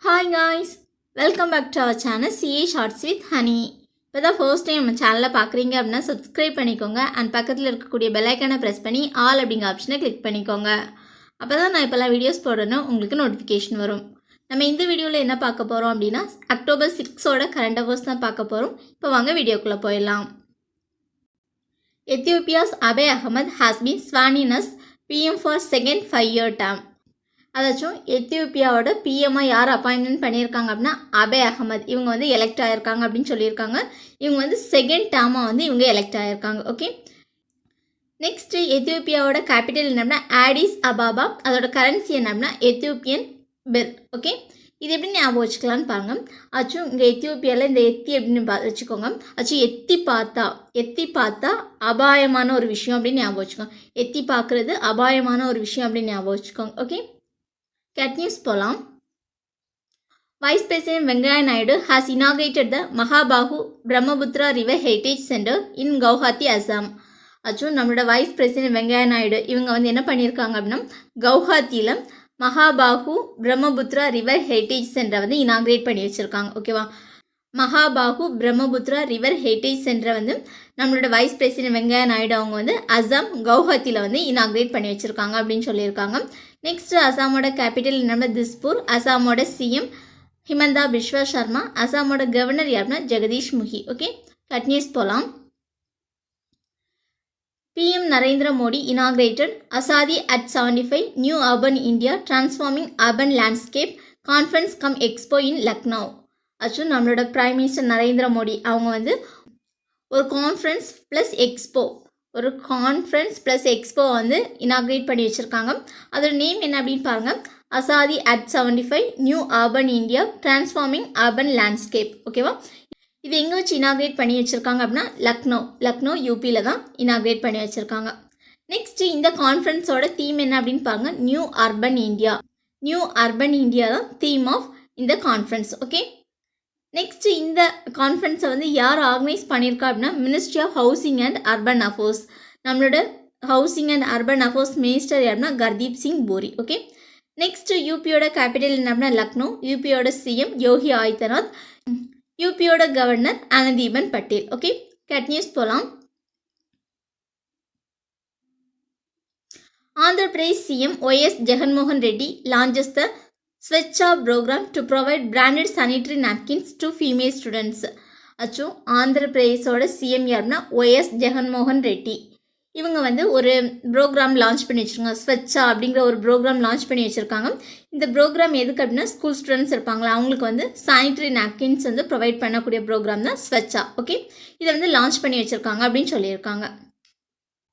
Hi guys, welcome back to our channel CA Shorts with Honey. இப்போ தான் first time நம்ம சேனலில் பார்க்குறீங்க அப்படின்னா சப்ஸ்கிரைப் பண்ணிக்கோங்க அண்ட் பக்கத்தில் இருக்கக்கூடிய பெல் ஐக்கானை ப்ரெஸ் பண்ணி ஆல் அப்படிங்கிற ஆப்ஷனை கிளிக் பண்ணிக்கோங்க. அப்போ தான் நான் இப்போல்லாம் வீடியோஸ் போடணும் உங்களுக்கு நோட்டிஃபிகேஷன் வரும். நம்ம இந்த வீடியோவில் என்ன பார்க்க போகிறோம் அப்படின்னா அக்டோபர் 6ஓட கரண்ட் அஃபேர்ஸ் தான் பார்க்க போகிறோம். இப்போ வாங்க வீடியோக்குள்ளே போயிடலாம். Ethiopia's Abiy Ahmed has been sworn in as PM for second 5-year term. அதாச்சும் எத்தியோப்பியாவோட பிஎம்ஐ யார் அப்பாயின்மெண்ட் பண்ணியிருக்காங்க அப்படின்னா அபிய் அகமது. இவங்க வந்து எலெக்ட் ஆகியிருக்காங்க அப்படின்னு சொல்லியிருக்காங்க. இவங்க வந்து செகண்ட் டேர்மாக வந்து இவங்க எலெக்ட் ஆகியிருக்காங்க. ஓகே, நெக்ஸ்ட்டு எத்தியோப்பியாவோட கேபிட்டல் என்ன அப்படின்னா ஆடிஸ் அபாபா. அதோட கரன்சி என்ன அப்படின்னா எத்தியோப்பியன் பிர். ஓகே, இது எப்படி ஞாபகம் வச்சுக்கலான்னு பாருங்கள். ஆச்சும் இங்கே எத்தியோப்பியாவில் இந்த எத்தி அப்படின்னு வச்சுக்கோங்க. ஆச்சும் எத்தி பார்த்தா அபாயமான ஒரு விஷயம் அப்படின்னு ஞாபகம் வச்சுக்கோங்க. எத்தி பார்க்குறது அபாயமான ஒரு விஷயம் அப்படின்னு ஞாபகம் வச்சுக்கோங்க. ஓகே, Cat news போலாம். Vice President Venkaiah Naidu has inaugurated the Mahabahu Brahmaputra River Heritage Center in Guwahati, Assam. ஆச்சும் நம்மளோட வைஸ் பிரசிடென்ட் வெங்கையா நாயுடு இவங்க வந்து என்ன பண்ணியிருக்காங்க அப்படின்னா கவுஹாத்தியில் மகாபாகு பிரம்மபுத்ரா ரிவர் ஹெரிட்டேஜ் சென்டரை வந்து இனாக்ரேட் பண்ணி வச்சுருக்காங்க. ஓகேவா, மகாபாகு பிரம்மபுத்ரா ரிவர் ஹெரிட்டேஜ் சென்டரை வந்து நம்மளோட வைஸ் பிரசிடென்ட் வெங்கையா நாயுடு அவங்க வந்து அசாம் கவுஹாத்தியில் வந்து இனாக்ரேட் பண்ணி வச்சுருக்காங்க அப்படின்னு சொல்லியிருக்காங்க. நெக்ஸ்ட் அசாமோட கேபிட்டல் நம்ம திஸ்பூர். அசாமோட சிஎம் ஹிமந்தா பிஸ்வா சர்மா. அசாமோட கவர்னர் யாருன்னா ஜெகதீஷ் முகி. ஓகே, கட் நியூஸ் போகலாம். PM Narendra Modi inaugurated Azadi at 75 new urban India transforming urban landscape conference cum expo in Lucknow. Actually நம்மளோட பிரைம் மினிஸ்டர் நரேந்திர மோடி அவங்க வந்து ஒரு கான்ஃபரன்ஸ் ப்ளஸ் எக்ஸ்போ வந்து இனாக்ரேட் பண்ணி வச்சுருக்காங்க. அதோட நேம் என்ன அப்படின்னு பாருங்கள், Azadi at 75 new urban India transforming urban landscape. ஓகேவா, இது எங்கே வச்சு இனாக்ரேட் பண்ணி வச்சுருக்காங்க அப்படின்னா லக்னோ யூபியில் தான் இனாக்ரேட் பண்ணி வச்சுருக்காங்க. நெக்ஸ்ட்டு இந்த கான்ஃபரன்ஸோட தீம் என்ன அப்படின்னு பாருங்கள், நியூ அர்பன் இந்தியா தான் தீம் ஆஃப் இந்த கான்ஃபரன்ஸ். ஓகே, நெக்ஸ்ட்டு இந்த கான்ஃபரன்ஸை வந்து யார் ஆர்கனைஸ் பண்ணியிருக்கா அப்படின்னா ministry of housing and urban affairs. நம்மளோட housing and urban affairs minister யாருன்னா கர்தீப் சிங் போரி. ஓகே, நெக்ஸ்ட்டு யூபியோட கேபிட்டல் என்ன அப்படின்னா லக்னோ. யூபியோட சிஎம் யோகி ஆதித்யநாத். யூபியோட கவர்னர் ஆனந்திபென் பட்டேல். ஓகே, கேட் நியூஸ் போகலாம். Andhra Pradesh CM YS Jaganmohan Reddy launches the Swachha programme to provide branded sanitary napkins to female students. அச்சும் ஆந்திர பிரதேஷோட சிஎம் யாருன்னா ஒய்எஸ் ஜெகன்மோகன் ரெட்டி. இவங்க வந்து ஒரு ப்ரோக்ராம் லான்ச் பண்ணி வச்சுருக்காங்க. ஸ்வச்சா அப்படிங்கிற ஒரு ப்ரோக்ராம் லான்ச் பண்ணி வச்சுருக்காங்க. இந்த ப்ரோக்ராம் எதுக்கு அப்படின்னா ஸ்கூல் ஸ்டூடெண்ட்ஸ் இருப்பாங்களா அவங்களுக்கு வந்து சானிட்டரி நாப்கின்ஸ் வந்து ப்ரொவைட் பண்ணக்கூடிய ப்ரோக்ராம் தான் ஸ்வச்சா. ஓகே, இதை வந்து லான்ச் பண்ணி வச்சுருக்காங்க அப்படின்னு சொல்லியிருக்காங்க.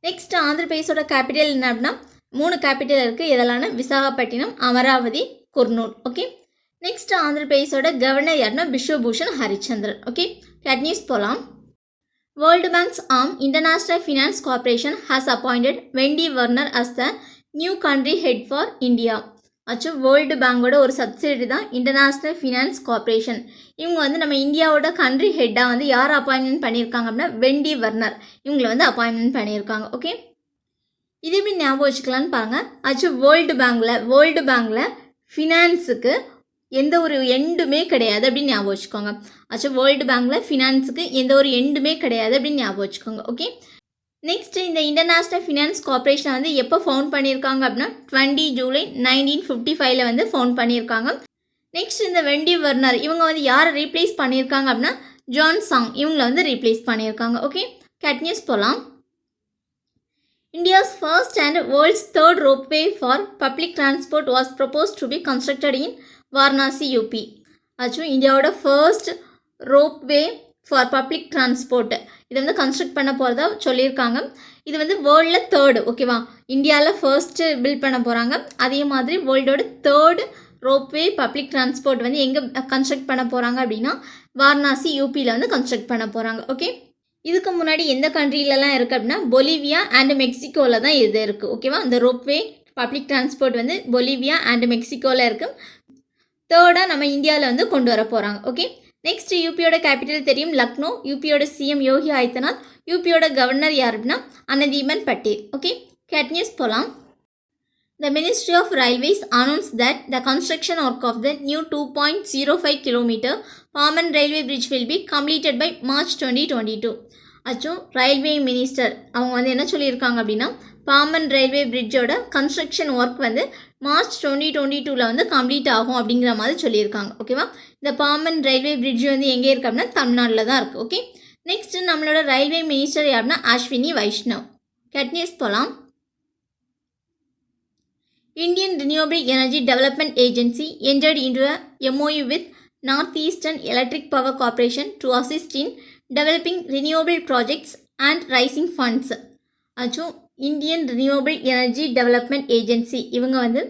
நெக்ஸ்ட் ஆந்திர பிரதேஷோட கேபிட்டல் என்ன அப்படின்னா 3 கேபிட்டல் இருக்குது. இதெல்லாம் விசாகப்பட்டினம், அமராவதி, குர்னூல். ஓகே, நெக்ஸ்ட் ஆந்திர பிரதேஷோட கவர்னர் யாருன்னா பிஸ்வபூஷன் ஹரிச்சந்திரன். ஓகே, கேட் நியூஸ் போகலாம். World Bank's arm international finance corporation has appointed Wendy Werner as the new country head for India. ஆச்சும் வேர்ல்டு பேங்கோட ஒரு சப்சிடரி தான் இன்டர்நேஷ்னல் ஃபினான்ஸ் கார்பரேஷன். இவங்க வந்து நம்ம இந்தியாவோட கண்ட்ரி ஹெட்டாக வந்து யார் அப்பாயின்மெண்ட் பண்ணியிருக்காங்க அப்படின்னா வெண்டி வர்னர் இவங்களை வந்து அப்பாயின்மெண்ட் பண்ணியிருக்காங்க. ஓகே, இது எப்படி ஞாபகம் வச்சுக்கலான்னு பாருங்கள். ஆச்சும் வேர்ல்டு பேங்கில் ஃபினான்ஸுக்கு எந்த ஒரு எண்டுமே கிடையாது அப்படின்னு ஞாபகம் வச்சுக்கோங்க. ஆச்சும் வேர்ல்டு பேங்கில் ஃபினான்ஸுக்கு எந்த ஒரு எண்டுமே கிடையாது அப்படின்னு ஞாபகம் வச்சுக்கோங்க. ஓகே, நெக்ஸ்ட்டு இந்த இன்டர்நேஷ்னல் ஃபினான்ஸ் கார்பரேஷனை வந்து எப்போ ஃபவுண்ட் பண்ணியிருக்காங்க அப்படின்னா 20 ஜூலை 1955 வந்து ஃபவுண்ட் பண்ணியிருக்காங்க. நெக்ஸ்ட் இந்த வெண்டி வர்னர் இவங்க வந்து யாரை ரீப்ளேஸ் பண்ணியிருக்காங்க அப்படின்னா ஜான் சாங் இவங்களை வந்து ரீப்ளேஸ் பண்ணியிருக்காங்க. ஓகே, கேட் நியூஸ் போகலாம். India's first and world's third ropeway for public transport was proposed to be constructed in Varanasi, UP. ஆச்சும் இந்தியாவோட first ropeway for public transport இதை வந்து கன்ஸ்ட்ரக்ட் பண்ண போகிறதா சொல்லியிருக்காங்க. இது வந்து வேர்ல்டில் தேர்டு. ஓகேவா, இந்தியாவில் ஃபர்ஸ்ட்டு பில்ட் பண்ண போகிறாங்க. அதே மாதிரி வேர்ல்டோட தேர்டு ரோப்வே பப்ளிக் டிரான்ஸ்போர்ட் வந்து எங்கே கன்ஸ்ட்ரக்ட் பண்ண போகிறாங்க அப்படின்னா வாரணாசி யூபியில் வந்து கன்ஸ்ட்ரக்ட் பண்ண போகிறாங்க. ஓகே, இதுக்கு முன்னாடி எந்த கண்ட்ரிலலாம் இருக்குது அப்படின்னா பொலிவியா அண்ட் மெக்சிகோவில் தான் இது இருக்குது. ஓகேவா, இந்த ரோப்வே பப்ளிக் டிரான்ஸ்போர்ட் வந்து பொலிவியா அண்ட் மெக்சிகோவில் இருக்குது. தேர்டாக நம்ம இந்தியாவில் வந்து கொண்டு வர போகிறாங்க. ஓகே, நெக்ஸ்ட் யூபியோட கேபிட்டல் தெரியும் லக்னோ. யூபியோட சிஎம் யோகி ஆதித்யநாத். யூபியோட கவர்னர் யார் அப்படின்னா ஆனந்திபென் பட்டேல். ஓகே, கேட் நியூஸ் போகலாம். The Ministry of Railways announced that the construction work of the new 2.05 km Palman Railway Bridge will be completed by March 2022. அச்சும் ரயில்வே மினிஸ்டர் அவங்க வந்து என்ன சொல்லியிருக்காங்க அப்படின்னா பாமன் ரயில்வே பிரிட்ஜோட கன்ஸ்ட்ரக்ஷன் ஒர்க் வந்து மார்ச் 2022 வந்து கம்ப்ளீட் ஆகும் அப்படிங்கிற மாதிரி சொல்லியிருக்காங்க. ஓகேவா? இந்த பாமன் ரயில்வே பிரிட்ஜ் வந்து எங்கே இருக்குது அப்படின்னா தமிழ்நாட்டில் தான் இருக்குது. ஓகே, நெக்ஸ்ட் நம்மளோட ரயில்வே மினிஸ்டர் யாருன்னா அஸ்வினி வைஷ்ணவ். கேட்னியூஸ் போகலாம். Indian Renewable Energy Development Agency entered into a MOU with Northeastern Electric Power Corporation to assist in developing renewable projects and raising funds. அச்சும் Indian renewable energy development agency இவங்க வந்து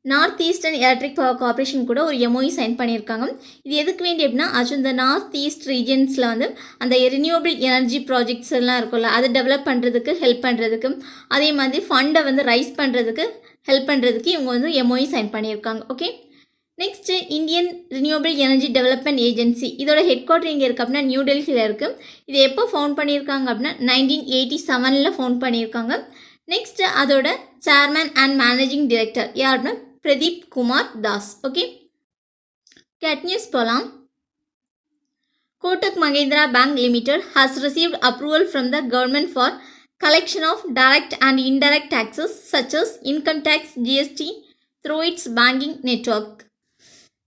north eastern electric power corporation கூட ஒரு MOE sign பண்ணியிருக்காங்க. இது எதுக்கு வேண்டி அப்படின்னா ஆச்சும் இந்த நார்த் ஈஸ்ட் ரீஜன்ஸில் வந்து அந்த ரினியூவபிள் எனர்ஜி ப்ராஜெக்ட்ஸ் எல்லாம் இருக்கும்ல அதை டெவலப் பண்ணுறதுக்கு ஹெல்ப் பண்ணுறதுக்கு, அதே மாதிரி ஃபண்டை வந்து ரைஸ் பண்ணுறதுக்கு ஹெல்ப் பண்ணுறதுக்கு இவங்க வந்து எம்ஓஇ சைன் பண்ணியிருக்காங்க. Okay, next Indian renewable energy development agency இதோட ஹெட் குவார்ட்டர் எங்கே இருக்குது அப்படின்னா நியூ டெல்லியில் இருக்குது. இது எப்போ ஃபவுண்ட் பண்ணியிருக்காங்க அப்படின்னா 1987 ஃபவுண்ட் பண்ணியிருக்காங்க. நெக்ஸ்ட்டு அதோட சேர்மன் அண்ட் மேனேஜிங் டைரக்டர் யாருன்னா பிரதீப் குமார் தாஸ். ஓகே, கேட் நியூஸ் போகலாம். Kotak Mahindra bank limited has received approval from the government for collection of direct and indirect taxes such as income tax, GST through its banking network.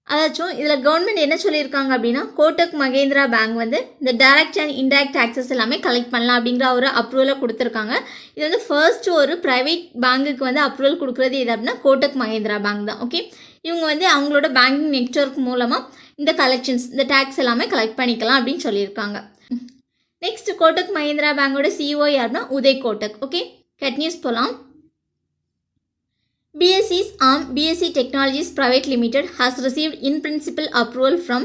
அதாச்சும் இதில் government என்ன சொல்லியிருக்காங்க அப்படின்னா Kotak Mahindra bank வந்து இந்த டைரக்ட் அண்ட் இன்டைரக்ட் டேக்ஸஸ் எல்லாமே collect பண்ணலாம் அப்படிங்கிற ஒரு அப்ரூவலை கொடுத்துருக்காங்க. இது வந்து ஃபர்ஸ்ட் ஒரு ப்ரைவேட் பேங்குக்கு வந்து அப்ரூவல் கொடுக்குறது எது அப்படின்னா கோட்டக் மஹிந்திரா பேங்க் தான். ஓகே, இவங்க வந்து அவங்களோட பேங்கிங் நெட்வொர்க் மூலமாக இந்த கலெக்ஷன்ஸ் இந்த டேக்ஸ் எல்லாமே கலெக்ட் பண்ணிக்கலாம் அப்படின்னு சொல்லியிருக்காங்க. நெக்ஸ்ட் கோட்டக் மஹிந்திரா பேங்கோட சிஇஓ யாருன்னா உதய் கோட்டக். ஓகே, கேட் நியூஸ் போகலாம். BSE's arm BSE Technologies Private Limited has received in principle approval from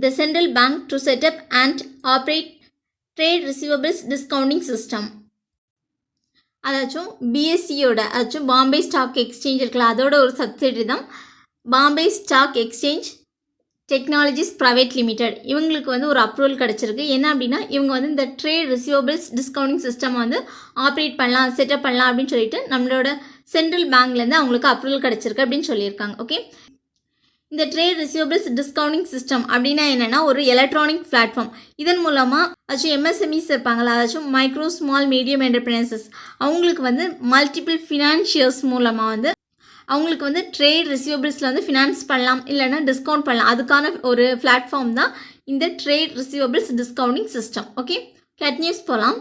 the central bank to set up and operate trade receivables discounting system. அதாச்சும் பிஎஸ்சியோட அதாச்சும் பாம்பே ஸ்டாக் எக்ஸ்சேஞ்ச் இருக்குல்ல அதோட ஒரு சப்சிடரி தான் Bombay stock exchange technologies private limited. இவங்களுக்கு வந்து ஒரு approval கிடச்சிருக்கு. என்ன அப்படின்னா இவங்க வந்து இந்த ட்ரேட் ரிசீவபிள்ஸ் டிஸ்கவுண்டிங் சிஸ்டம் வந்து ஆப்ரேட் பண்ணலாம், செட்டப் பண்ணலாம் அப்படின்னு சொல்லிட்டு நம்மளோட சென்ட்ரல் பேங்க்லேருந்து அவங்களுக்கு அப்ரூவல் கிடச்சிருக்கு அப்படின்னு சொல்லியிருக்காங்க. ஓகே, இந்த ட்ரேட் ரிசீவபிள்ஸ் டிஸ்கவுண்டிங் சிஸ்டம் அப்படின்னா என்னென்னா ஒரு எலக்ட்ரானிக் பிளாட்ஃபார்ம். இதன் மூலமாக அதாச்சும் எம்எஸ்எம்இஸ் இருப்பாங்களா அதாச்சும் மைக்ரோ ஸ்மால் மீடியம் என்டர்பிரைசஸ் அவங்களுக்கு வந்து மல்டிபிள் ஃபினான்ஷியர்ஸ் மூலமாக வந்து அவங்களுக்கு வந்து ட்ரேட் ரிசீவபிள்ஸில் வந்து ஃபினான்ஸ் பண்ணலாம் இல்லைன்னா டிஸ்கவுண்ட் பண்ணலாம். அதுக்கான ஒரு பிளாட்ஃபார்ம் தான் இந்த trade receivables discounting system. Okay, கேட் நியூஸ் போகலாம்.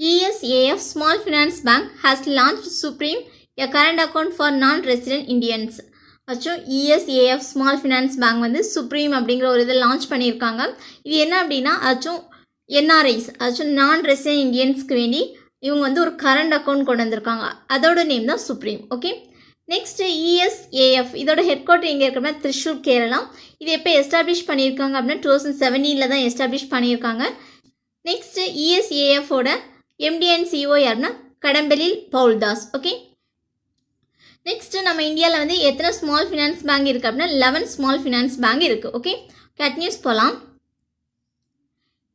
ESAF Small Finance Bank has launched Supreme, a current account for non-resident Indians. அச்சும் ESAF Small Finance Bank வந்து சுப்ரீம் அப்படிங்கிற ஒரு இதை லான்ச் பண்ணியிருக்காங்க. இது என்ன அப்படின்னா அச்சும் என்ஆர்ஐஸ் அச்சும் நான் ரெசிடென்ட் இண்டியன்ஸ்க்கு வேண்டி இவங்க வந்து ஒரு கரண்ட் அக்கௌண்ட் கொண்டு வந்திருக்காங்க. அதோட நேம் தான் சுப்ரீம். ஓகே, நெக்ஸ்ட்டு ESAF இதோட ஹெட் குவார்ட்டர் எங்கே இருக்குன்னா திருச்சூர், கேரளா. இது எப்போ எஸ்டாப்ளிஷ் பண்ணியிருக்காங்க அப்படின்னா 2017 தான் எஸ்டாப்ளிஷ் பண்ணியிருக்காங்க. நெக்ஸ்ட்டு ESAFோட MD அண்ட் CEO யாருன்னா கடம்பலில் பவுல்தாஸ். ஓகே, நெக்ஸ்ட்டு நம்ம இந்தியாவில் வந்து எத்தனை ஸ்மால் ஃபினான்ஸ் பேங்க் இருக்குது அப்படின்னா 11 ஸ்மால் ஃபினான்ஸ் பேங்க் இருக்குது. ஓகே, கேட் நியூஸ் போகலாம்.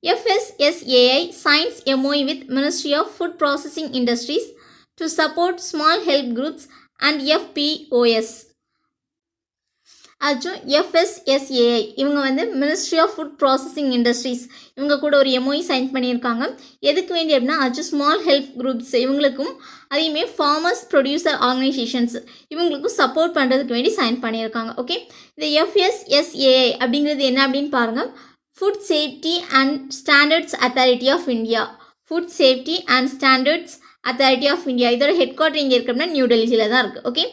FSSAI signs MOU with Ministry of Food Processing Industries to support small help groups and FPOS. அச்சும் FSSAI இவங்க வந்து ministry of food processing industries இவங்க கூட ஒரு எம்ஓஇ சைன் பண்ணியிருக்காங்க. எதுக்கு வேண்டி அப்படின்னா அச்சு ஸ்மால் ஹெல்ப் குரூப்ஸ் இவங்களுக்கும் அதேமாதிரி ஃபார்மர்ஸ் ப்ரொடியூசர் ஆர்கனைசேஷன்ஸ் இவங்களுக்கும் சப்போர்ட் பண்ணுறதுக்கு வேண்டி சைன் பண்ணியிருக்காங்க. ஓகே, இந்த FSSAI அப்படிங்கிறது என்ன அப்படின்னு பாருங்கள். Food safety and standards authority of India. Food safety and standards authority of India இதோட ஹெட் குவார்ட்டர் எங்கே இருக்குது அப்படின்னா நியூ டெல்லியில் தான் இருக்குது. ஓகே,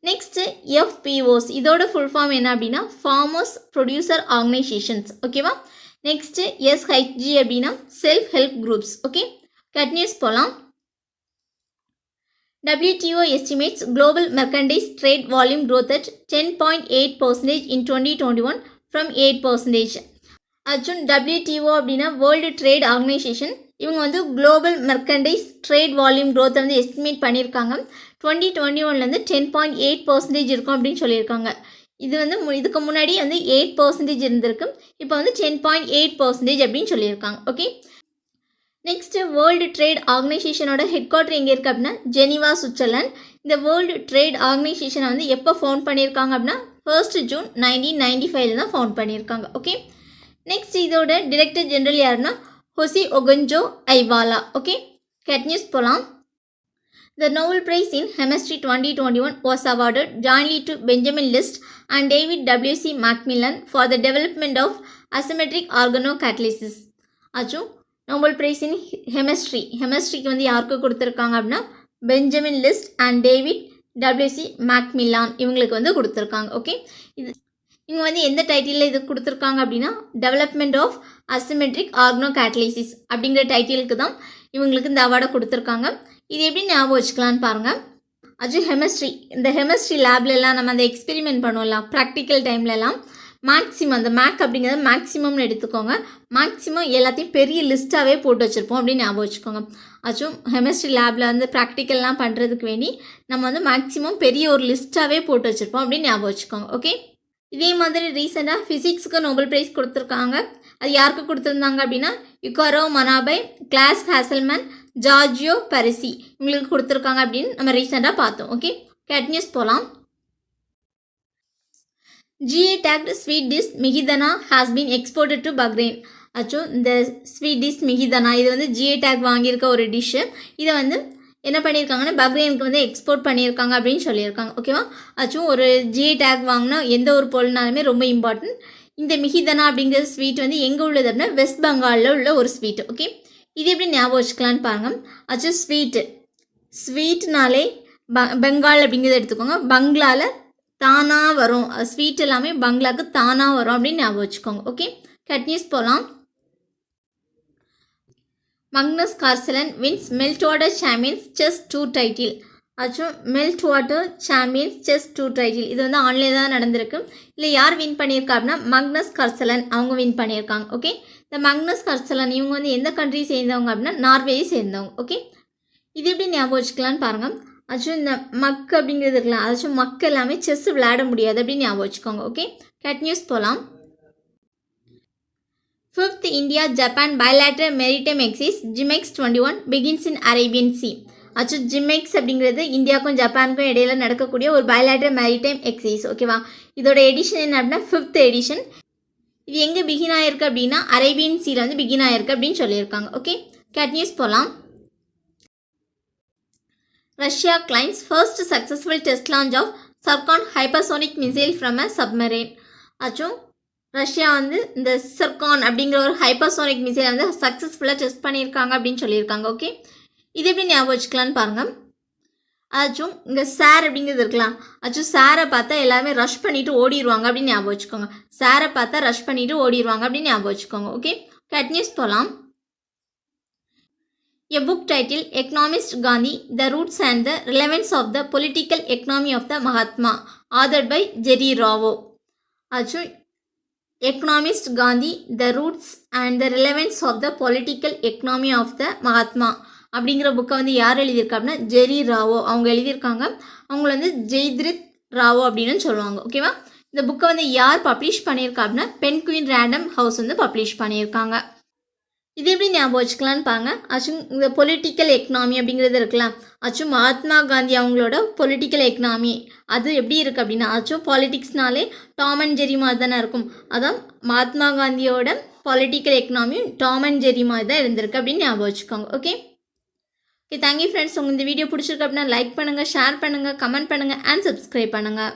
நெக்ஸ்ட்டு FPOs இதோட ஃபுல் ஃபார்ம் என்ன அப்படின்னா ஃபார்மர்ஸ் ப்ரொடியூசர் ஆர்கனைசேஷன்ஸ். ஓகேவா? நெக்ஸ்ட்டு SHG அப்படின்னா செல்ஃப் ஹெல்ப் குரூப்ஸ். ஓகே, கேட் நியூஸ் போகலாம். WTO estimates global merchandise trade volume growth at 10.8% in 2021 from 8%. அச்சும் WTO அப்படின்னா வேர்ல்டு ட்ரேட் ஆர்கனைசேஷன் இவங்க வந்து குளோபல் மெர்கண்டைஸ் ட்ரேட் வால்யூம் க்ரோத்தை வந்து எஸ்டிமேட் பண்ணியிருக்காங்க. 2021 10.8% இருக்கும் அப்படின்னு சொல்லியிருக்காங்க. இது வந்து இதுக்கு முன்னாடி வந்து 8% இருந்திருக்கு. இப்போ வந்து 10.8% அப்படின்னு சொல்லியிருக்காங்க. ஓகே, நெக்ஸ்ட்டு வேர்ல்டு ட்ரேட் ஆர்கனைசேஷனோட ஹெட் குவார்ட்டர் எங்கே இருக்குது அப்படின்னா ஜெனீவா, சுவிட்சர்லாந்து. இந்த வேர்ல்டு ட்ரேட் ஆர்கனைசேஷனை வந்து எப்போ ஃபவுண்ட் பண்ணியிருக்காங்க அப்படின்னா 1 ஜூன் 1995 தான் ஃபவுண்ட் பண்ணியிருக்காங்க. ஓகே, நெக்ஸ்ட் இதோட டைரக்டர் ஜெனரல் யாருன்னா ஹொசி ஒகன்ஜோ ஐவாலா. ஓகே, கேட் நியூஸ் போகலாம். The Nobel Prize in Chemistry 2021 was awarded jointly to Benjamin List and David W.C. Macmillan for the development of asymmetric organocatalysis. ஆச்சும் நோபல் பிரைஸ் இன் ஹெமிஸ்ட்ரிக்கு வந்து யாருக்கு கொடுத்துருக்காங்க அப்படின்னா Benjamin List and David W C MacMillan இவங்களுக்கு வந்து கொடுத்துருக்காங்க. ஓகே, இது இவங்க வந்து எந்த டைட்டிலில் இது கொடுத்துருக்காங்க அப்படின்னா டெவலப்மெண்ட் ஆஃப் அசிமெட்ரிக் ஆர்கனோகேட்டலிசிஸ் அப்படிங்கிற டைட்டிலுக்கு தான் இவங்களுக்கு இந்த அவார்டை கொடுத்துருக்காங்க. இது எப்படி ஞாபகம் வச்சுக்கலான்னு பாருங்கள். இந்த ஹெமிஸ்ட்ரி லேப்லலாம் நம்ம அந்த எக்ஸ்பெரிமெண்ட் பண்ணுவோம்ல ப்ராக்டிக்கல் டைம்லலாம் மேக்ஸிமம் அந்த மேக் அப்படிங்கிறத மேக்ஸிமம்னு எடுத்துக்கோங்க. மேக்ஸிமம் எல்லாத்தையும் பெரிய லிஸ்ட்டாகவே போட்டு வச்சுருப்போம் அப்படின்னு ஞாபகம் வச்சுக்கோங்க. ஹெமிஸ்ட்ரி லேபில் வந்து ப்ராக்டிக்கல்லாம் பண்ணுறதுக்கு வேண்டி நம்ம வந்து மேக்ஸிமம் பெரிய ஒரு லிஸ்ட்டாகவே போட்டு வச்சுருப்போம் அப்படின்னு ஞாபகம் வச்சுக்கோங்க. ஓகே, இதே மாதிரி ரீசெண்டாக ஃபிசிக்ஸுக்கு நோபல் ப்ரைஸ் கொடுத்துருக்காங்க. அது யாருக்கு கொடுத்துருந்தாங்க அப்படின்னா யுகாரோ மனாபை, கிளாஸ் ஹாசல்மேன், ஜார்ஜியோ பரிசி இவங்களுக்கு கொடுத்துருக்காங்க அப்படின்னு நம்ம ரீசெண்டாக பார்த்தோம். ஓகே, கேட் நியூஸ் போகலாம். GA tagged sweet dish மிகிதனா has been exported to Bahrain. இந்த ஸ்வீட் டிஷ் மிகிதனா இது வந்து GA tag வாங்கியிருக்க ஒரு டிஷ்ஷு. இதை வந்து என்ன பண்ணியிருக்காங்கன்னா பஹ்ரைனுக்கு வந்து எக்ஸ்போர்ட் பண்ணியிருக்காங்க அப்படின்னு சொல்லியிருக்காங்க. ஓகேவா, ஒரு GA tag வாங்கினா எந்த ஒரு பொருள்னாலுமே ரொம்ப இம்பார்ட்டன்ட். இந்த மிகிதனா அப்படிங்கிற ஸ்வீட் வந்து எங்கே உள்ளது அப்படின்னா வெஸ்ட் பெங்காலில் உள்ள ஒரு ஸ்வீட். ஓகே, இது எப்படி ஞாபகம் வச்சுக்கலான்னு பாருங்கள். ஸ்வீட்னாலே பெங்கால் அப்படிங்கிறத எடுத்துக்கோங்க. பங்களாவில் தானாக வரும் ஸ்வீட் எல்லாமே பங்களாவுக்கு தானாக வரும் அப்படின்னு ஞாபகம் வச்சுக்கோங்க. ஓகே, கட் நியூஸ் போகலாம். Magnus Carlsen wins Meltwater champions chess 2 title. Meltwater champions chess 2 title இது வந்து ஆன்லைனில் தான் நடந்திருக்கு. இல்லை யார் வின் பண்ணியிருக்கா அப்படின்னா மக்னஸ் கார்ல்சன் அவங்க வின் பண்ணியிருக்காங்க. ஓகே, இந்த மக்னஸ் கார்ல்சன் இவங்க வந்து எந்த கண்ட்ரி சேர்ந்தவங்க அப்படின்னா நார்வேயை சேர்ந்தவங்க. ஓகே, இது எப்படி ஞாபகம் வச்சுக்கலான்னு பாருங்கள். இந்த மக் அப்படிங்கிறது இருக்கலாம். மக் எல்லாமே செஸ் விளையாட முடியாது அப்படின்னு ஞாபகம் வச்சுக்கோங்க. ஓகே, கேட் நியூஸ் போகலாம். 5th India Japan bilateral maritime exercise GIMEX 21 begins in Arabian Sea. GIMEX அப்படிங்கிறது இந்தியாவுக்கும் ஜப்பானுக்கும் இடையில நடக்கக்கூடிய ஒரு bilateral maritime exercise. ஓகேவா, இதோட எடிஷன் என்ன அப்படின்னா 5th எடிஷன். இது எங்கே பிகின் ஆயிருக்கு அப்படின்னா அரேபியன் சீல வந்து பிகின் ஆயிருக்கு அப்படின்னு சொல்லியிருக்காங்க. ஓகே, கேட் நியூஸ் போகலாம். Russia claims first successful test launch of Zircon hypersonic missile from a submarine. Russia வந்து இந்த Zircon அப்படிங்கிற ஒரு ஹைப்பர்சோனிக் மிசைலை வந்து சக்ஸஸ்ஃபுல்லாக டெஸ்ட் பண்ணியிருக்காங்க அப்படின்னு சொல்லியிருக்காங்க. ஓகே, இது எப்படி ஞாபகம் வச்சுக்கலான்னு பாருங்கள். இங்கே சார் அப்படிங்கிறது இருக்கலாம். சாரை பார்த்தா எல்லாருமே ரஷ் பண்ணிவிட்டு ஓடிடுவாங்க அப்படின்னு ஞாபகம் வச்சுக்கோங்க. சாரை பார்த்தா ரஷ் பண்ணிவிட்டு ஓடிடுவாங்க அப்படின்னு ஞாபகம் வச்சுக்கோங்க. ஓகே, கட் நியூஸ் போகலாம். A book titled Economist Gandhi, The Roots and the Relevance of the Political Economy of the Mahatma, authored by Jerry Ravo. Economist Gandhi, The Roots and the Relevance of the Political Economy of the Mahatma அப்படிங்கிற புக்கை வந்து யார் எழுதியிருக்கா அப்படின்னா ஜெரி ராவோ அவங்க எழுதியிருக்காங்க. அவங்கள வந்து ஜெய்த்ரித் ராவோ அப்படின்னு சொல்லுவாங்க. ஓகேவா, இந்த புக்கை வந்து யார் பப்ளிஷ் பண்ணியிருக்கா அப்படின்னா பென்குயின் ரேண்டம் ஹவுஸ் வந்து பப்ளிஷ் பண்ணியிருக்காங்க. இது எப்படி ஞாபகம் வச்சுக்கலான்னு பாருங்க. இந்த பொலிட்டிக்கல் எக்கனாமி அப்படிங்கிறது இருக்கலாம். மகாத்மா காந்தி அவங்களோட பொலிட்டிக்கல் எக்கனாமி அது எப்படி இருக்குது அப்படின்னா பாலிட்டிக்ஸ்னாலே டாம் அண்ட் ஜெரி மாதிரி தானே இருக்கும். அதான் மகாத்மா காந்தியோட பொலிட்டிக்கல் எக்கனாமியும் டாம் அண்ட் ஜெரி மாதிரி தான் இருந்திருக்கு அப்படின்னு ஞாபகம் வச்சுக்கோங்க. Okay, thank you friends. உங்களுக்கு இந்த வீடியோ பிடிச்சிருக்கு அப்படின்னா லைக் பண்ணுங்கள், ஷேர் பண்ணுங்கள், கமெண்ட் பண்ணுங்கள் அண்ட் சப்ஸ்கிரைப் பண்ணுங்கள்.